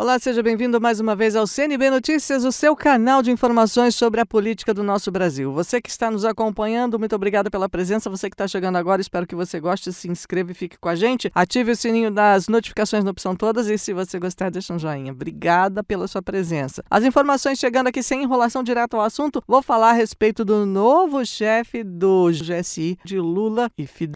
Olá, seja bem-vindo mais uma vez ao CNB Notícias, o seu canal de informações sobre a política do nosso Brasil. Você que está nos acompanhando, muito obrigada pela presença. Você que está chegando agora, espero que você goste, se inscreva e fique com a gente. Ative o sininho das notificações na opção todas e se você gostar, deixa um joinha. Obrigada pela sua presença. As informações chegando aqui sem enrolação, direto ao assunto. Vou falar a respeito do novo chefe do GSI de Lula e Fidel.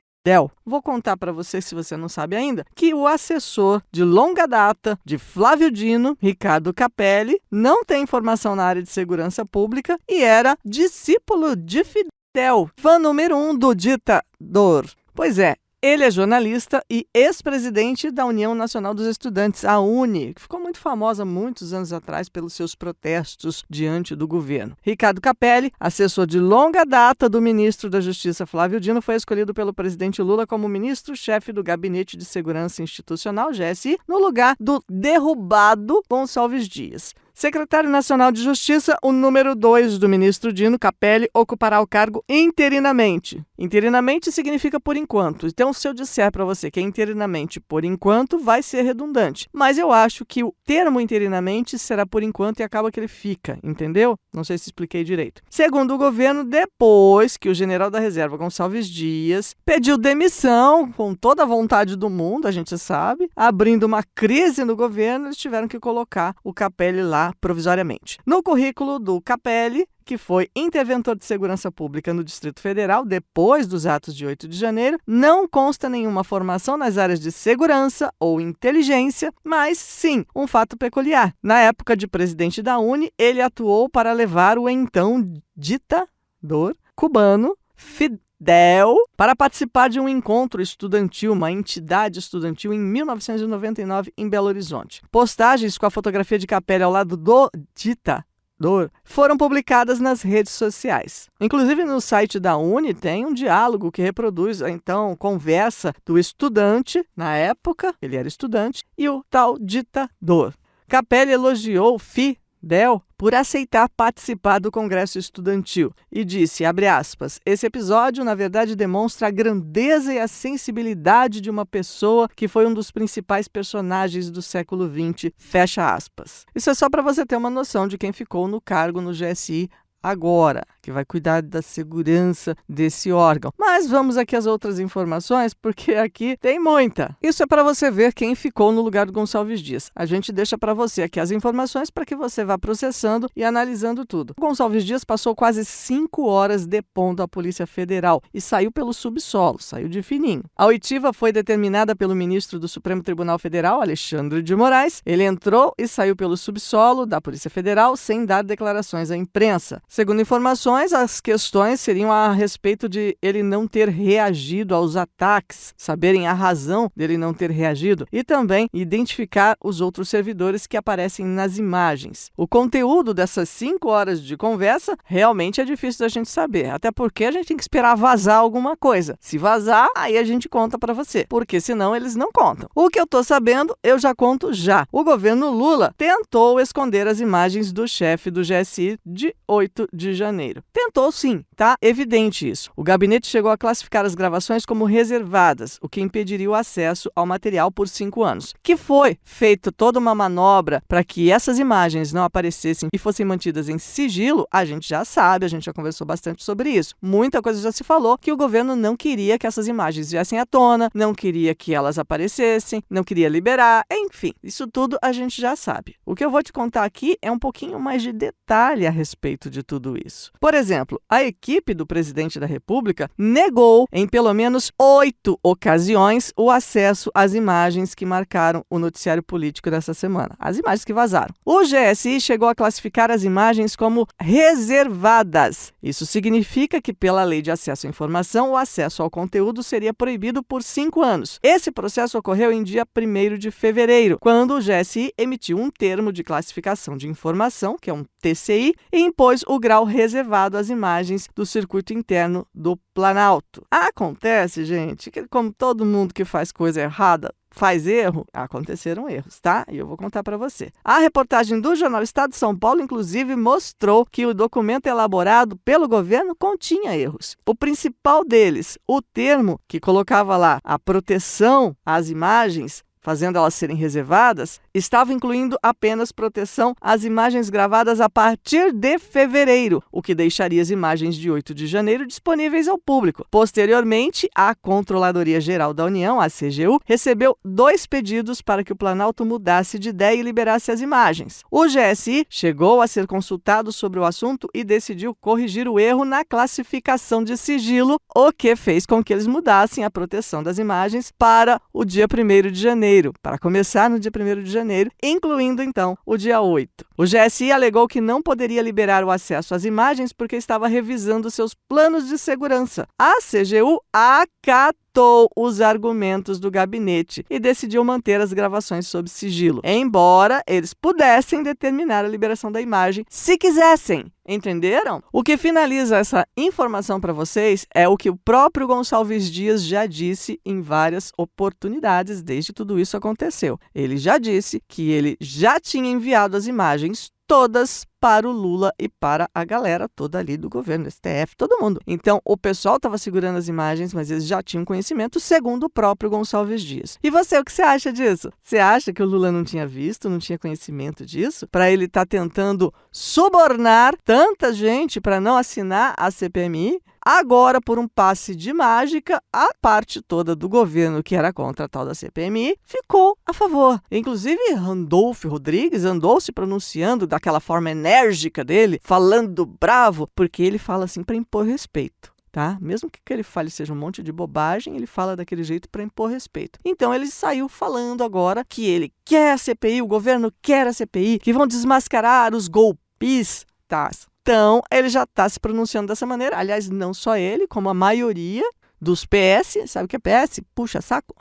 Vou contar para você, se você não sabe ainda, que o assessor de longa data de Flávio Dino, Ricardo Capelli, não tem formação na área de segurança pública e era discípulo de Fidel, fã número 1 do ditador. Pois é, ele é jornalista e ex-presidente da União Nacional dos Estudantes, a UNE, que ficou muito famosa muitos anos atrás pelos seus protestos diante do governo. Ricardo Capelli, assessor de longa data do ministro da Justiça Flávio Dino, foi escolhido pelo presidente Lula como ministro-chefe do Gabinete de Segurança Institucional, GSI, no lugar do derrubado Gonçalves Dias. Secretário Nacional de Justiça, o número 2 do ministro Dino, Capelli, ocupará o cargo interinamente. Interinamente significa por enquanto. Então, se eu disser para você que é interinamente por enquanto, vai ser redundante. Mas eu acho que o termo interinamente será por enquanto e acaba que ele fica, entendeu? Não sei se expliquei direito. Segundo o governo, depois que o general da reserva, Gonçalves Dias, pediu demissão com toda a vontade do mundo, a gente sabe, abrindo uma crise no governo, eles tiveram que colocar o Capelli lá provisoriamente. No currículo do Capelli, que foi interventor de segurança pública no Distrito Federal, depois dos atos de 8 de janeiro, não consta nenhuma formação nas áreas de segurança ou inteligência, mas sim um fato peculiar. Na época de presidente da UNE, ele atuou para levar o então ditador cubano Fidel para participar de um encontro estudantil, uma entidade estudantil, em 1999, em Belo Horizonte. Postagens com a fotografia de Capelli ao lado do ditador foram publicadas nas redes sociais. Inclusive, no site da UNE tem um diálogo que reproduz, então, conversa do estudante, na época, ele era estudante, e o tal ditador. Capelli elogiou Fidel por aceitar participar do Congresso Estudantil e disse, abre aspas, esse episódio, na verdade, demonstra a grandeza e a sensibilidade de uma pessoa que foi um dos principais personagens do século XX, fecha aspas. Isso é só para você ter uma noção de quem ficou no cargo no GSI agora, que vai cuidar da segurança desse órgão. Mas vamos aqui às outras informações, porque aqui tem muita. Isso é para você ver quem ficou no lugar do Gonçalves Dias. A gente deixa para você aqui as informações para que você vá processando e analisando tudo. O Gonçalves Dias passou quase 5 horas depondo a Polícia Federal e saiu pelo subsolo, saiu de fininho. A oitiva foi determinada pelo ministro do Supremo Tribunal Federal, Alexandre de Moraes. Ele entrou e saiu pelo subsolo da Polícia Federal sem dar declarações à imprensa. Segundo informações, as questões seriam a respeito de ele não ter reagido aos ataques, saberem a razão dele não ter reagido e também identificar os outros servidores que aparecem nas imagens. O conteúdo dessas 5 horas de conversa realmente é difícil da gente saber, até porque a gente tem que esperar vazar alguma coisa. Se vazar, aí a gente conta para você, porque senão eles não contam. O que eu tô sabendo, eu já conto já. O governo Lula tentou esconder as imagens do chefe do GSI de 8 de janeiro. Tentou sim, tá evidente isso. O gabinete chegou a classificar as gravações como reservadas, o que impediria o acesso ao material por 5 anos. Que foi feita toda uma manobra para que essas imagens não aparecessem e fossem mantidas em sigilo, a gente já sabe, a gente já conversou bastante sobre isso. Muita coisa já se falou que o governo não queria que essas imagens viessem à tona, não queria que elas aparecessem, não queria liberar, enfim, isso tudo a gente já sabe. O que eu vou te contar aqui é um pouquinho mais de detalhe a respeito de tudo isso. Por exemplo, a equipe do presidente da República negou em pelo menos 8 ocasiões o acesso às imagens que marcaram o noticiário político dessa semana, as imagens que vazaram. O GSI chegou a classificar as imagens como reservadas. Isso significa que, pela Lei de Acesso à Informação, o acesso ao conteúdo seria proibido por 5 anos. Esse processo ocorreu em dia 1º de fevereiro, quando o GSI emitiu um termo de classificação de informação, que é um TCI, e impôs o grau reservado às imagens do circuito interno do Planalto. Acontece, gente, que como todo mundo que faz coisa errada faz erro, aconteceram erros, tá? E eu vou contar para você. A reportagem do Jornal Estado de São Paulo, inclusive, mostrou que o documento elaborado pelo governo continha erros. O principal deles, o termo que colocava lá a proteção às imagens, fazendo elas serem reservadas, estava incluindo apenas proteção às imagens gravadas a partir de fevereiro, o que deixaria as imagens de 8 de janeiro disponíveis ao público. Posteriormente, a Controladoria Geral da União, a CGU, recebeu 2 pedidos para que o Planalto mudasse de ideia e liberasse as imagens. O GSI chegou a ser consultado sobre o assunto e decidiu corrigir o erro na classificação de sigilo, o que fez com que eles mudassem a proteção das imagens para o dia 1º de janeiro, para começar no dia 1º de janeiro, incluindo então o dia 8. O GSI alegou que não poderia liberar o acesso às imagens porque estava revisando seus planos de segurança. A CGU acatou os argumentos do gabinete e decidiu manter as gravações sob sigilo, embora eles pudessem determinar a liberação da imagem se quisessem. Entenderam? O que finaliza essa informação para vocês é o que o próprio Gonçalves Dias já disse em várias oportunidades desde que tudo isso aconteceu. Ele já disse que ele já tinha enviado as imagens todas para o Lula e para a galera toda ali do governo, STF, todo mundo. Então, o pessoal estava segurando as imagens, mas eles já tinham conhecimento, segundo o próprio Gonçalves Dias. E você, o que você acha disso? Você acha que o Lula não tinha visto, não tinha conhecimento disso? Para ele estar tentando subornar tanta gente para não assinar a CPMI? Agora, por um passe de mágica, a parte toda do governo que era contra a tal da CPMI ficou a favor. Inclusive, Randolfo Rodrigues andou se pronunciando daquela forma enérgica dele, falando bravo, porque ele fala assim para impor respeito. Tá? Mesmo que o que ele fale seja um monte de bobagem, ele fala daquele jeito para impor respeito. Então ele saiu falando agora que ele quer a CPI, o governo quer a CPI, que vão desmascarar os golpistas. Então, ele já está se pronunciando dessa maneira. Aliás, não só ele, como a maioria dos PS. Sabe o que é PS? Puxa saco.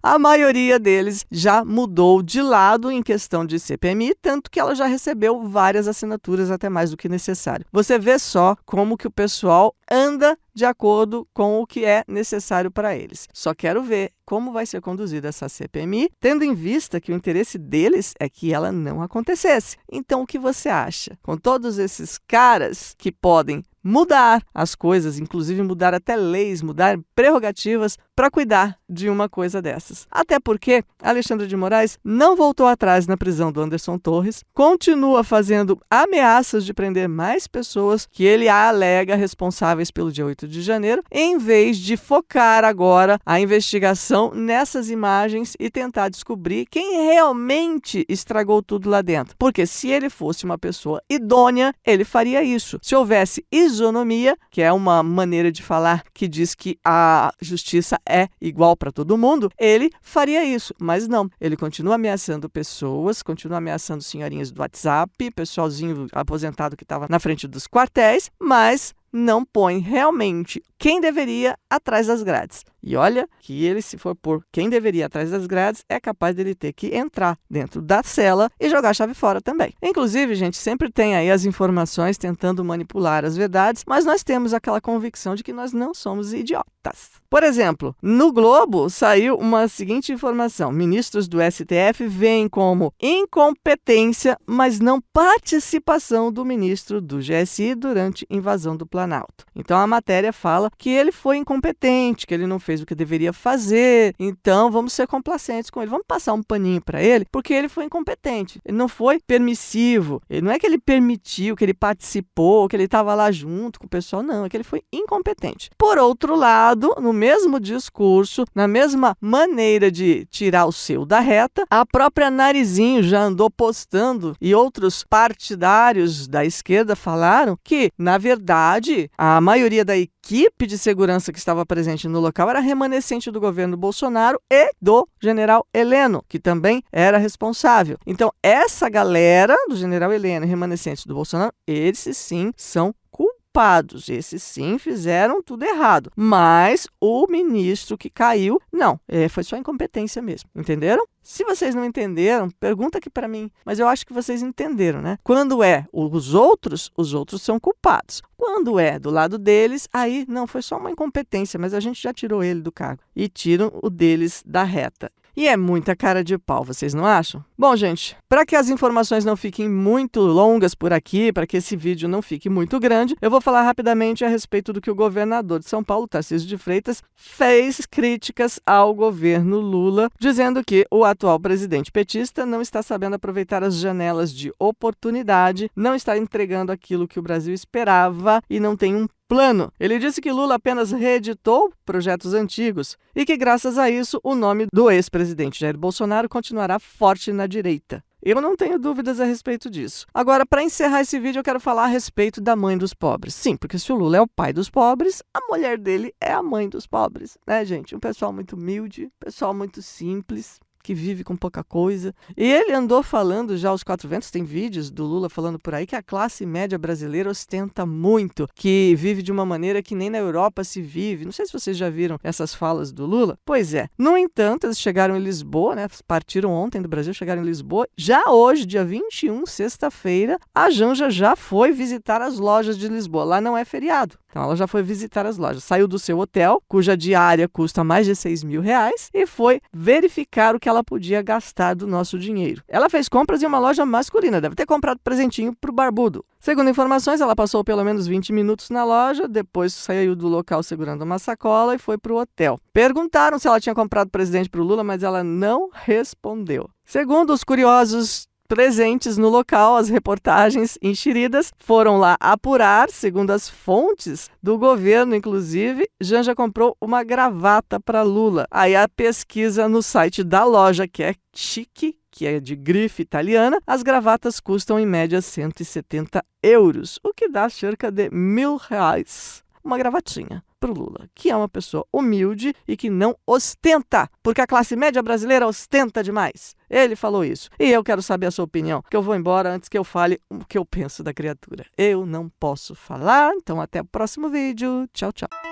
A maioria deles já mudou de lado em questão de CPMI, tanto que ela já recebeu várias assinaturas, até mais do que necessário. Você vê só como que o pessoal anda de acordo com o que é necessário para eles. Só quero ver como vai ser conduzida essa CPMI, tendo em vista que o interesse deles é que ela não acontecesse. Então, o que você acha? Com todos esses caras que podem mudar as coisas, inclusive mudar até leis, mudar prerrogativas para cuidar de uma coisa dessas. Até porque Alexandre de Moraes não voltou atrás na prisão do Anderson Torres, continua fazendo ameaças de prender mais pessoas que ele alega responsáveis pelo dia 8 de janeiro, em vez de focar agora a investigação nessas imagens e tentar descobrir quem realmente estragou tudo lá dentro. Porque se ele fosse uma pessoa idônea, ele faria isso. Se houvesse isonomia, que é uma maneira de falar que diz que a justiça é igual para todo mundo, ele faria isso. Mas não, ele continua ameaçando pessoas, continua ameaçando senhorinhas do WhatsApp, pessoalzinho aposentado que estava na frente dos quartéis, mas não põe realmente quem deveria atrás das grades. E olha que ele, se for por quem deveria atrás das grades, é capaz dele ter que entrar dentro da cela e jogar a chave fora também. Inclusive, gente, sempre tem aí as informações tentando manipular as verdades, mas nós temos aquela convicção de que nós não somos idiotas. Por exemplo, no Globo saiu uma seguinte informação: ministros do STF veem como incompetência, mas não participação do ministro do GSI durante invasão do Planalto. Então a matéria fala que ele foi incompetente, que ele não fez o que deveria fazer, então vamos ser complacentes com ele, vamos passar um paninho para ele, porque ele foi incompetente, ele não foi permissivo, ele não é que ele permitiu, que ele participou, que ele estava lá junto com o pessoal, não, é que ele foi incompetente. Por outro lado, no mesmo discurso, na mesma maneira de tirar o seu da reta, a própria Narizinho já andou postando e outros partidários da esquerda falaram que, na verdade, a maioria da equipe de segurança que estava presente no local era remanescente do governo Bolsonaro e do general Heleno, que também era responsável. Então, essa galera do general Heleno e remanescentes do Bolsonaro, eles sim são culpados. Esses sim fizeram tudo errado. Mas o ministro que caiu, não. Foi só incompetência mesmo. Entenderam? Se vocês não entenderam, pergunta aqui para mim. Mas eu acho que vocês entenderam, né? Quando é os outros são culpados. Quando é do lado deles, aí não, foi só uma incompetência, mas a gente já tirou ele do cargo. E tiram o deles da reta. E é muita cara de pau, vocês não acham? Bom, gente, para que as informações não fiquem muito longas por aqui, para que esse vídeo não fique muito grande, eu vou falar rapidamente a respeito do que o governador de São Paulo, Tarcísio de Freitas, fez críticas ao governo Lula, dizendo que o atual presidente petista não está sabendo aproveitar as janelas de oportunidade, não está entregando aquilo que o Brasil esperava e não tem um plano. Ele disse que Lula apenas reeditou projetos antigos e que, graças a isso, o nome do ex-presidente Jair Bolsonaro continuará forte na direita. Eu não tenho dúvidas a respeito disso. Agora, para encerrar esse vídeo, eu quero falar a respeito da mãe dos pobres. Sim, porque se o Lula é o pai dos pobres, a mulher dele é a mãe dos pobres, né, gente? Um pessoal muito humilde, pessoal muito simples, que vive com pouca coisa. E ele andou falando já aos quatro ventos, tem vídeos do Lula falando por aí que a classe média brasileira ostenta muito, que vive de uma maneira que nem na Europa se vive. Não sei se vocês já viram essas falas do Lula. Pois é. No entanto, eles chegaram em Lisboa, né? Partiram ontem do Brasil, chegaram em Lisboa. Já hoje, dia 21, sexta-feira, a Janja já foi visitar as lojas de Lisboa. Lá não é feriado. Então ela já foi visitar as lojas. Saiu do seu hotel, cuja diária custa mais de R$6.000, e foi verificar o que ela podia gastar do nosso dinheiro. Ela fez compras em uma loja masculina, deve ter comprado presentinho pro barbudo. Segundo informações, ela passou pelo menos 20 minutos na loja, depois saiu do local segurando uma sacola e foi pro hotel. Perguntaram se ela tinha comprado presente pro Lula, mas ela não respondeu. Segundo os curiosos presentes no local, as reportagens enxeridas foram lá apurar, segundo as fontes do governo, inclusive, Janja comprou uma gravata para Lula. Aí a pesquisa no site da loja, que é chique, que é de grife italiana, as gravatas custam em média €170, o que dá cerca de R$1.000. Uma gravatinha para o Lula, que é uma pessoa humilde e que não ostenta, porque a classe média brasileira ostenta demais. Ele falou isso. E eu quero saber a sua opinião, que eu vou embora antes que eu fale o que eu penso da criatura. Eu não posso falar, então até o próximo vídeo. Tchau, tchau.